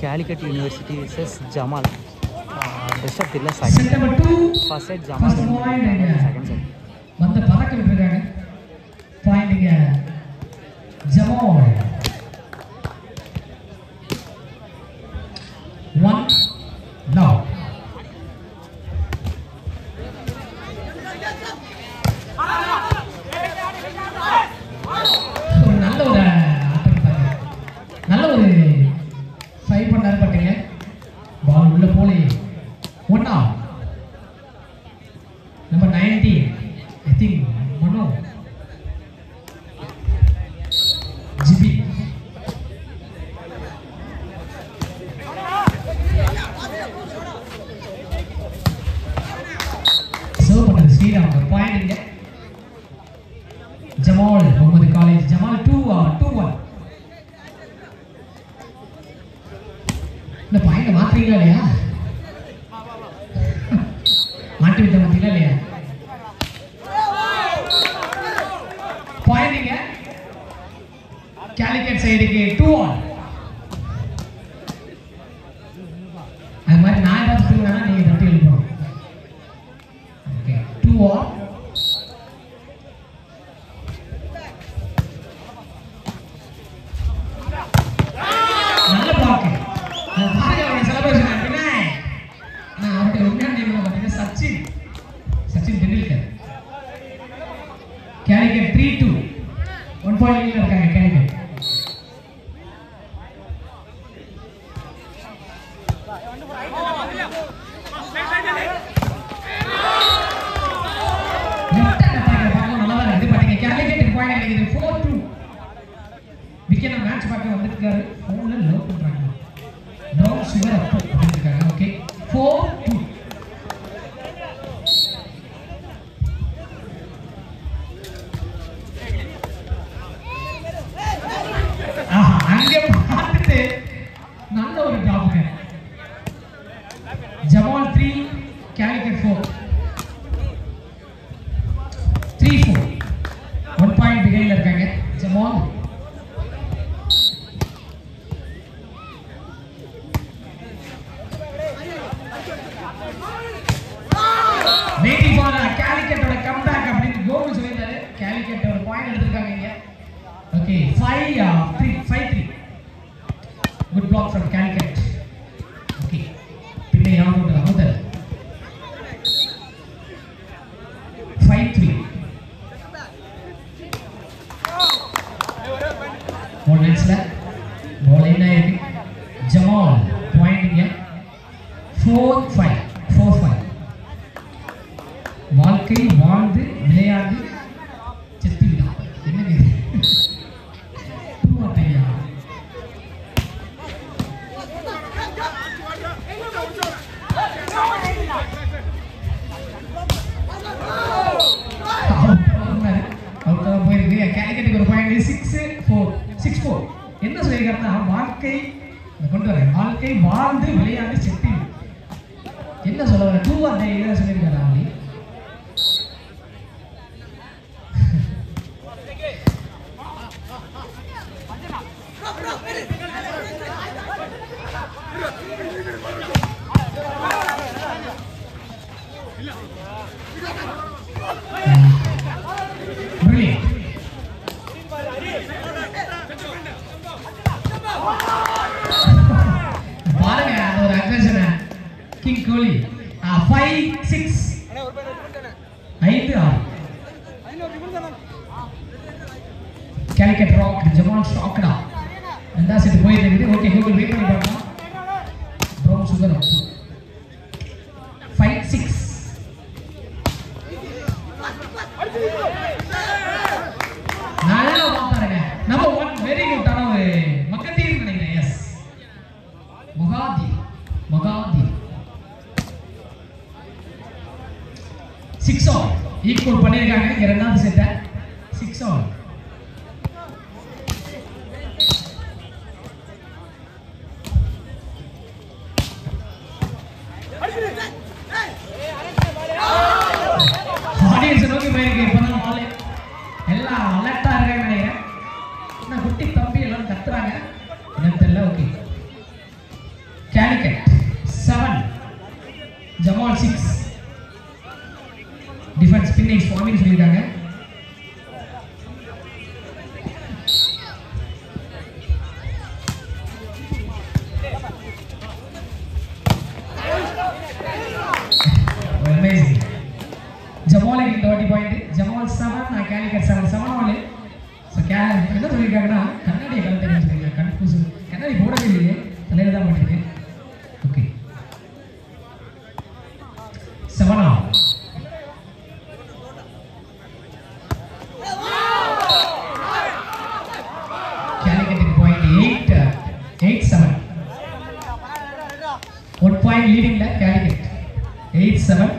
Calicut University says Jamal. Best of the side. Set number 2. First set Jamal. First point. Second set. வந்து பறக்க விட்டுருக்காங்க. Finding Jamal. 1 now. நல்ல ஒரு fight பண்ணாரு பாத்தீங்க. பால் உள்ள போலே. 1 now. Number 19, I think Mano. GB. So, but the speed of the point in there. Jamal, Muhammad College. Jamal 2-1. The point மாத்திரீங்களா இல்லையா? மாட்டி விட்ட மாத்திரீங்களா இல்லையா? பாயிண்டிங்க Calicut சைடுக்கு 2-1. அது மாதிரி நான் ஏதாவது சொல்லுவேன்னா நீங்க தட்டி எழுப்பணும். ஓகே 2-1. நல்ல பிளாக். அது பாருங்க அவரோட செலிப்ரேஷன் அப்படின்னா நான் அவருடைய உண்மையான நேம் பார்த்தீங்கன்னா Sachin Tendulkar. Calicut 3-2. 1 point lead இருக்காங்க Calicut. Calicut 4-2. விக்கெட் மேட்ச் பார்க்க வந்திருக்காரு. ஃபோன்ல லவ் பண்றாங்க. ப்ரௌன் சுகர் அப் பண்ணிருக்காங்க. ஓகே 4-2. அங்கே பார்த்துட்டு நல்ல ஒரு ஜாப்ங்க. ஜமால் 3, Calicut 4. 3-4. 1 point பிகைன்ல இருக்காங்க ஜமால். வெயிட்டிங் ஃபார் Calicut-ஓட கம்பேக் அப்படின்னு கோகுல் சொல்லிட்டாரு. Calicut ஒரு பாயிண்ட் எடுத்துருக்காங்க இங்க. Okay 5-3. Good block from Calicut. Okay பின்ன யாரோட முதல் 5-3. பால் நெட்ஸ்ல பால் என்ன இருக்கு? ஜமால் பாயிண்ட் இங்க 4-5. வாழ்க்கை வாழ்ந்து விளையாடு செத்து விடா. என்னது மாட்டையா? அவுட் போயிருக்கு. Calicut ஒரு பாயிண்ட் 6-4. என்ன சொல்லிருக்காருன்னா வாழ்க்கை கொண்டு வரேன். வாழ்க்கை வாழ்ந்து விளையாடு செத்து என்ன சொல்ல வர 2 அந்த என்ன சொல்லிருக்காரு அவளி? பாருங்க அது ஒரு அக்ரஷன். கிங் கோலி 5-6. 5-6. Calicut rock. Jamal shocked. அந்த செட் போயிட்டு இருக்குது. ஓகே கூகுள் வெயிட் பண்ணி பார்க்கலாம். Brown sugar 5-6. நல்லா பாருங்க. Number 1 very good. ஆன ஒரு மக்கத்தீர் நினைக்கிறேன். எஸ் முகாதி 6-all ஈக்குவல் பண்ணிருக்காங்க. இங்க இரண்டாவது செட் 6-all. ஆடியன்ஸ் நோக்கி போயிருக்கு. இப்பதான் பால் எல்லாம் அலர்ட்டா இருக்காங்க நினைக்கிறேன். என்ன குட்டி தம்பி எல்லாம் கத்துறாங்க. எனக்கு தெரியல. Okay Calicut 7, Jamal 6. Defense spinning forming சொல்லிருக்காங்க. Amazing. Jamal in 30 point. Jamal 7, Calicut 7. 7 only. So என்ன சொல்லிருக்காங்கன்னா கண்ணாடி கலந்து சொல்லிருக்காங்க. கன்ஃபியூஸ். கண்ணாடி போடவே இல்லையே. தலையில தான் மாட்டிருக்கு. Okay. 7 on. Calicut point 8-7. 1 point leading la Calicut. 8-7.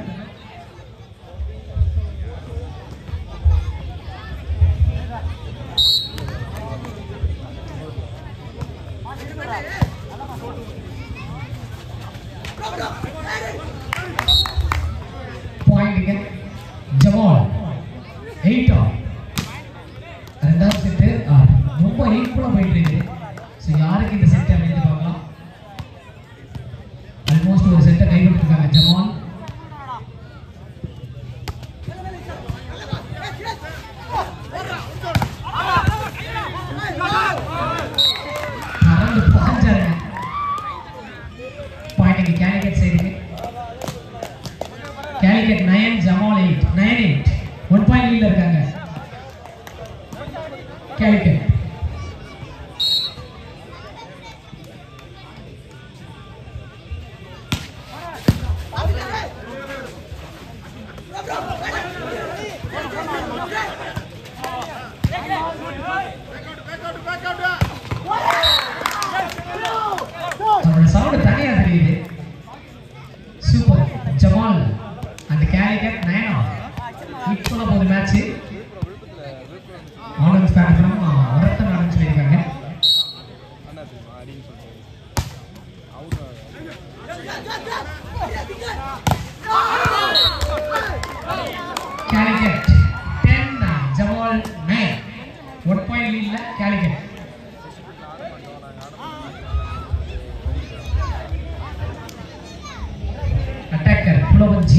Point again. Jamal 8 on. ரெண்டாவது செட் ரொம்ப ஈக்குவலா போயிட்டு இருக்கு. சோ யாருக்கு இந்த செட் அப்படின்னு பார்க்கலாம். ஆல்மோஸ்ட் ஒரு செட்டை கைவிட்டுருக்காங்க ஜமால். பறந்து பாஞ்சாருங்க. பாயிண்டிங் Calicut சைடுக்கு. Calicut 9, Jamal 8. 9-8. 1 point lead இருக்காங்க. Calicut. சவுண்ட் தனியா தெரியுது. Super. Jamal and Calicut 9 on. ஈக்குவலா போகுது match. Anand fan from Varathan Anand சொல்லிருக்காங்க. Calicut 10, Jamal 9. 1 point lead la Calicut. Attacker Pulovan G.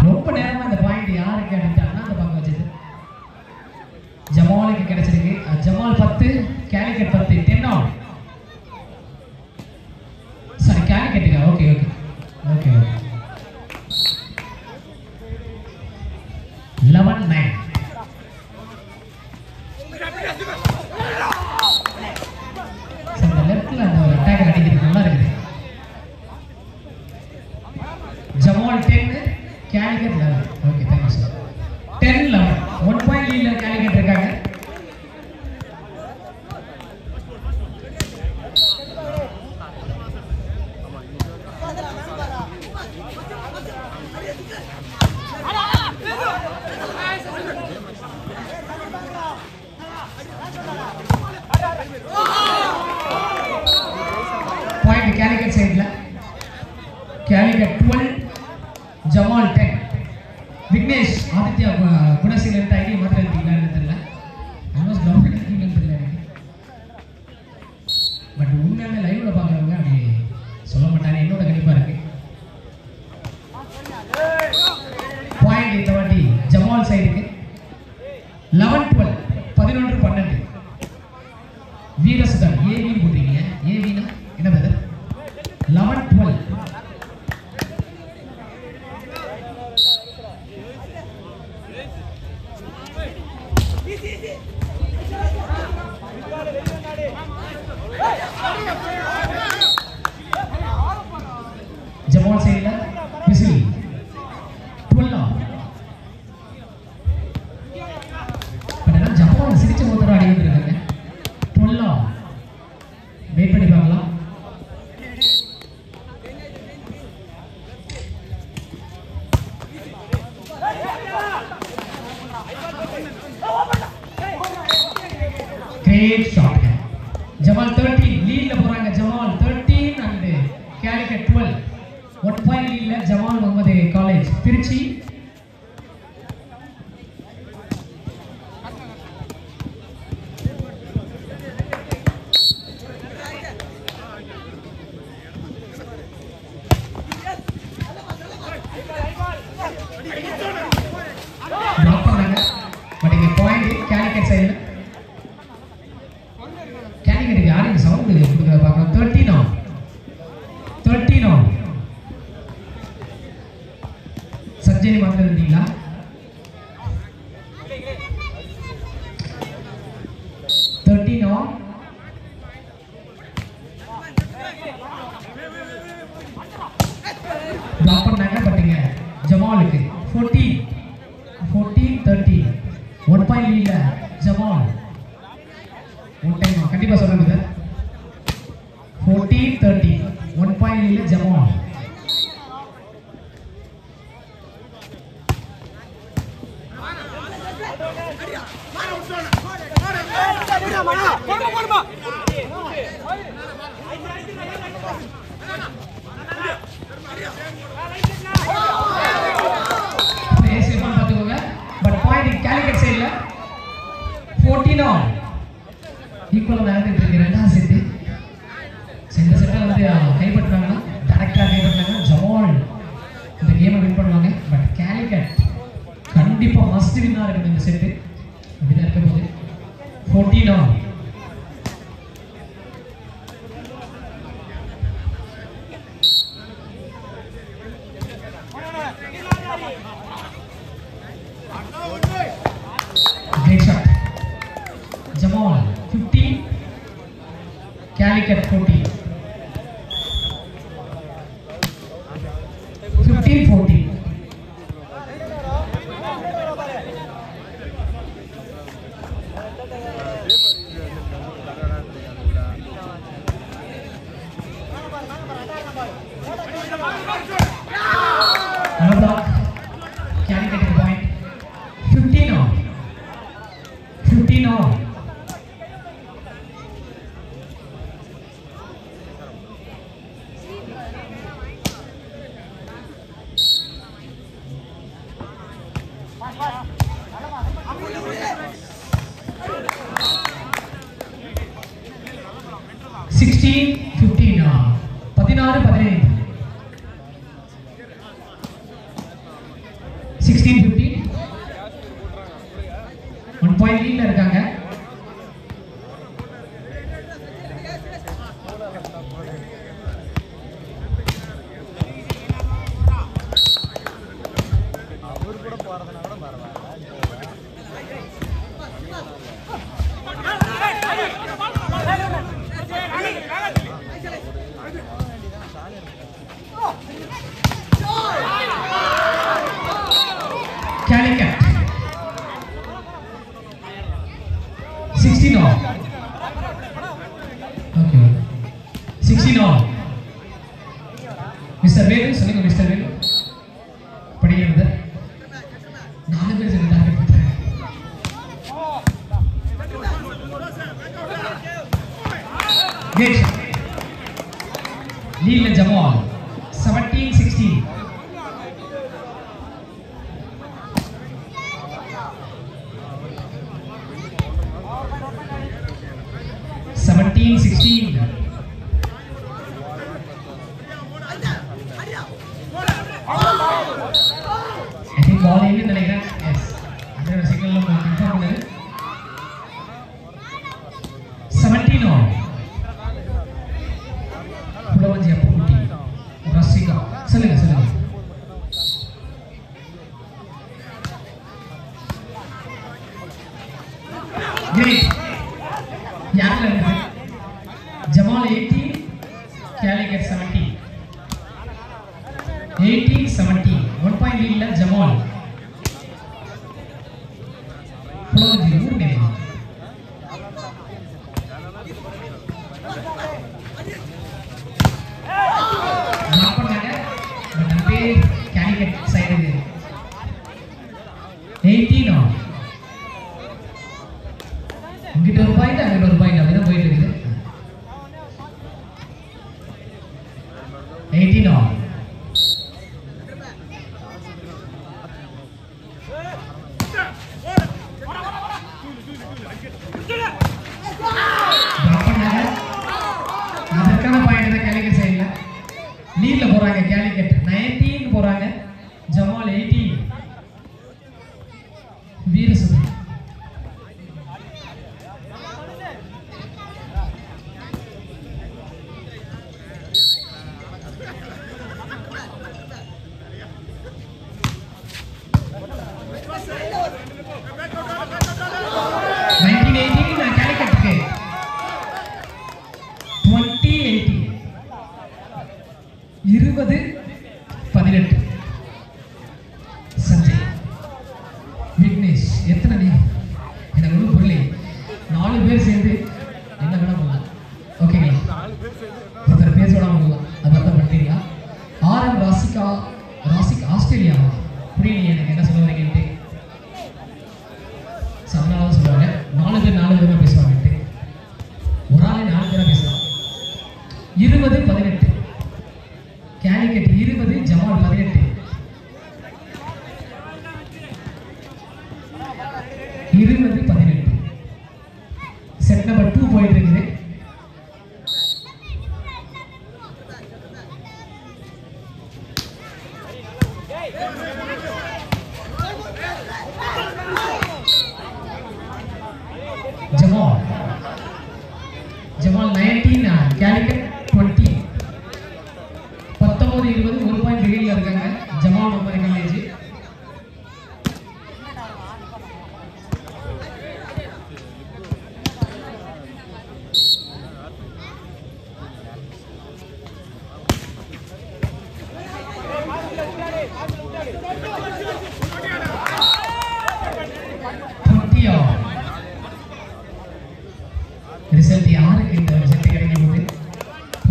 ரொம்ப நேரமா இந்த பாயிண்ட் யாருக்கு அடிச்சாங்கன்னா அந்த பக்கம் வச்சது ஜமாலுக்கு கிடைச்சிருக்கு. ஜமால் 10, Calicut 10. 10 on. சாரி Calicutங்க. Okay okay okay. 11-9. லெஃப்ட்ல அந்த அட்டாக் அடிக்கிறது நல்லா இருக்குது. Jamal 10, Calicut 11. Okay thank you sir. 10-11. 1 point leadல Calicut இருக்காங்க. Point Calicut sideல. Calicut 12, Jamal 10. Vignesh Aditya Gunaseelan ID மாத்திரம் இருக்கீங்களான்னு தெரியல. ஆல்மோஸ்ட் டவுன் இருக்கீங்கன்னு தெரியல எனக்கு. பட் உண்மையான லைவ்ல பார்க்குறவங்க அப்படி சொல்ல மாட்டாங்க. என்னோட கணிப்பா இருக்கு. பாயிண்ட் இந்த வாட்டி ஜமால் சைடுக்கு. 11-12. 11-12. வீரசுதன் ஏவின்னு போட்டிருக்கீங்க. ஏவினா என்ன பிரதர்? 11-12. ஜமால் சைடுல விசில் 12 on. பட் ஜமால் சிரிச்ச போதோட அடி வந்துருக்காங்க. 12 on. வெயிட் பண்ணி பார்க்கலாம். Great shot. Jamal 13 lead la போறாங்க. Jamal 13 and Calicut 12. 1 point lead la Jamal Muhammad College Tiruchi surgery மாத்திரம் இருந்தீங்களா? பிளாக் பண்ணாங்க பட்டுங்க ஜமாலுக்கு 14-13 1 பாயிண்ட் லீட்ல ஜமால். ஒன் டைம் கண்டிப்பா சொல்லுங்க சார். 14-13 1 பாயிண்ட் லீட்ல ஜமால். ஈக்குவலாக நடந்துட்டு இருக்கு ரெண்டாவது செட்டு. இந்த செட்டை வந்து கைப்பற்றினாங்கன்னா டேரக்டாக கைப்பற்றினாங்கன்னா ஜமால் இந்த கேமை வின் பண்ணுவாங்க. பட் கேலிக்கட் கண்டிப்பாக மஸ்ட் வின்னாக இருக்குது இந்த செட்டு. அப்படிதான் இருக்க போது 14 great shot. Jamal 15, Calicut 14. 15-14. Another block. Calicut point. 15 on. 15 on. Sixteen, 15 16-15 16-15 1 point லீட்ல இருக்காங்க. Calicut 16 all. Okay. 16 all. Mr. Velu, சொல்லுங்க Mr. Velu. படிக்கிறது 4 பேர் சேர்ந்து டார்கெட் பண்றாங்க. Great. Lead Jamal 17-16. 17-16. I think ball in the leg. Yes. Under signal of confirm. 17 on. Pulavanji Appukutti. Rasika. Selunga selunga. Great. யார்ல இருக்கு? Jamal 18, Calicut 17. 18-17 1 point லீட்ல ஜமால். புலவஞ்சி ஊர் நேமா. பிளாக் பண்ணாங்க. பட் அப்படியே Calicut சைடு 18 on. இங்கிட்ட ஒரு பாயிண்ட் அங்கிட்ட ஒரு பாயிண்ட் அப்படிதான் போயிட்டு இருக்குது. 18 on. அதற்கான பாயிண்ட் தான் Calicut சைடுல லீட்ல போறாங்க. Calicut 19 போறாங்க. ஜமால் 18. வீரசுதன் புரியல எனக்கு என்ன சொல்ல வரீங்கன்ட்டு. அதனால சொல்லுவாங்க 4 பேர் 4 பேர் பேசுவாங்கன்ட்டு. ஒரு ஆளே 4 பேரா பேசலாம். 20-18 கேலிக்கட் 20 ஜமால் 18. 20-18 செட் நம்பர் 2 போயிட்டு இருக்குது. ஜமால் 19 கேலிக்கட் 20. 19-20 1 பாயிண்ட் லீட்ல இருக்காங்க ஜமால் மெமரி காலேஜ். ரிசல்ட் யாருக்கு இந்த ரிசல்ட் கிடைக்கும் போது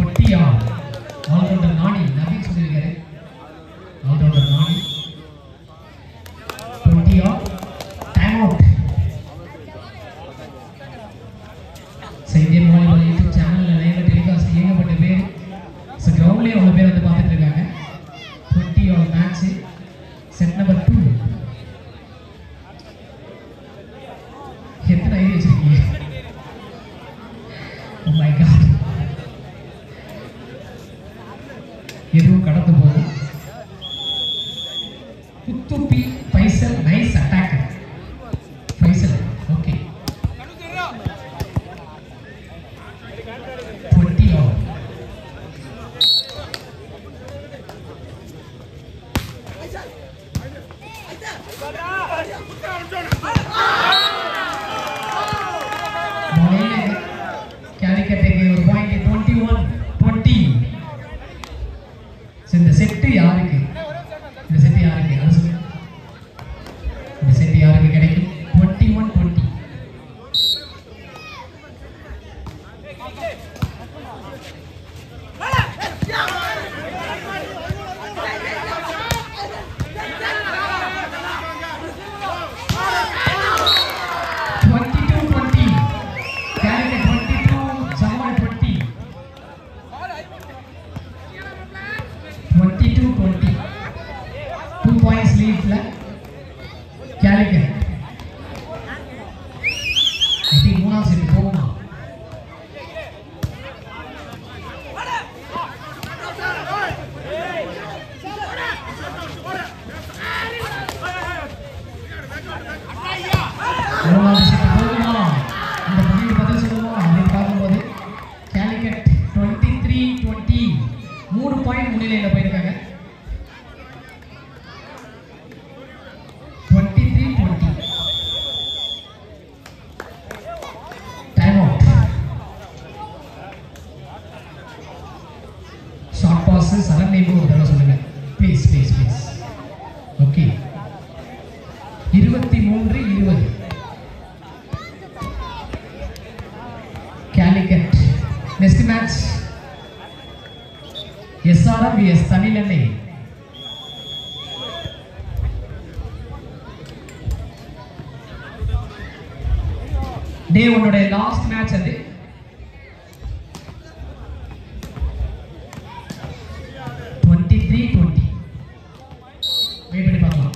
20 ஆல்ரவுண்டர் நாணி நவீன் சொல்லியிருக்காரு. Allrounder Nani 20 time out. Indian volleyball YouTube சேனல்ல லைவ்ல டெலிகாஸ்ட் ஏகப்பட்ட பேர் கிரவுண்ட்லயே அவ்வளவு பேர் வந்து பார்த்துட்டு இருக்காங்க. 20 மேட்ச் செட் நம்பர் 2. எத்தனை ஐடியா வச்சிருக்கீங்க? Oh my God. எதுவும் கடந்து போகும். குத்துப்பி பைசல் நைஸ் அட்டாக்கர். பைசல் ஓகே 20 ஓவர். கேலிக்கட்டுக்கு ஒரு பாயிண்ட் 21-20. இந்த செட் யாருக்கு? இந்த செட் யாருக்கு? அது சொல்லுங்க. இந்த செட் யாருக்கு கிடைக்கும்? 21-20. கேலிக்கட் இது மூணாவது செட் போகுமா? மூணாவது செட் போகுமா? இந்த பதிவு பதில் சொல்லுமா அப்படின்னு பார்க்கும்போது கேலிக்கட் 23-20 3 பாயிண்ட் முன்னிலையில் போயிருக்காங்க. 23-20 டைம் அவுட். ஷார்ட் பாஸ் சரண் நேம் ஒரு தடவை சொல்லுங்க please please please. Okay 23-20 Calicut. Next match SRM vs தமிழெண்ணெய். டே ஒன்னோட லாஸ்ட் மேட்ச் அது. வெயிட் பண்ணி பார்க்கலாம்.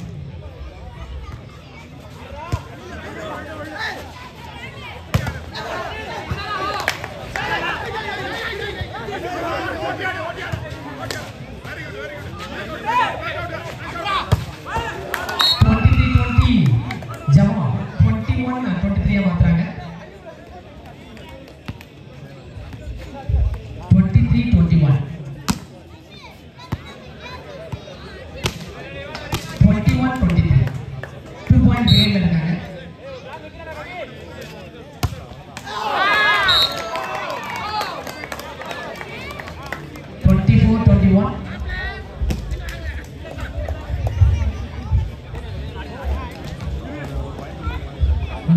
ஜமா 21-23 மாத்துறாங்க. 23-21 21-23 2 பாயிண்ட் லீட்ல இருக்காங்க.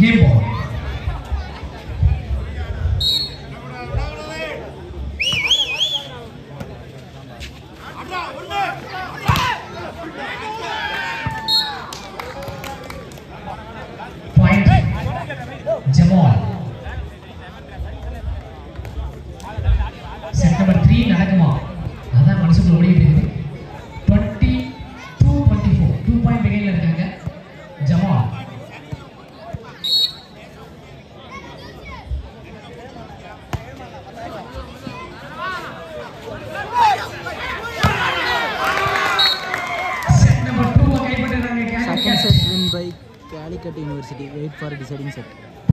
Game ball. Calicut University. Wait for deciding set.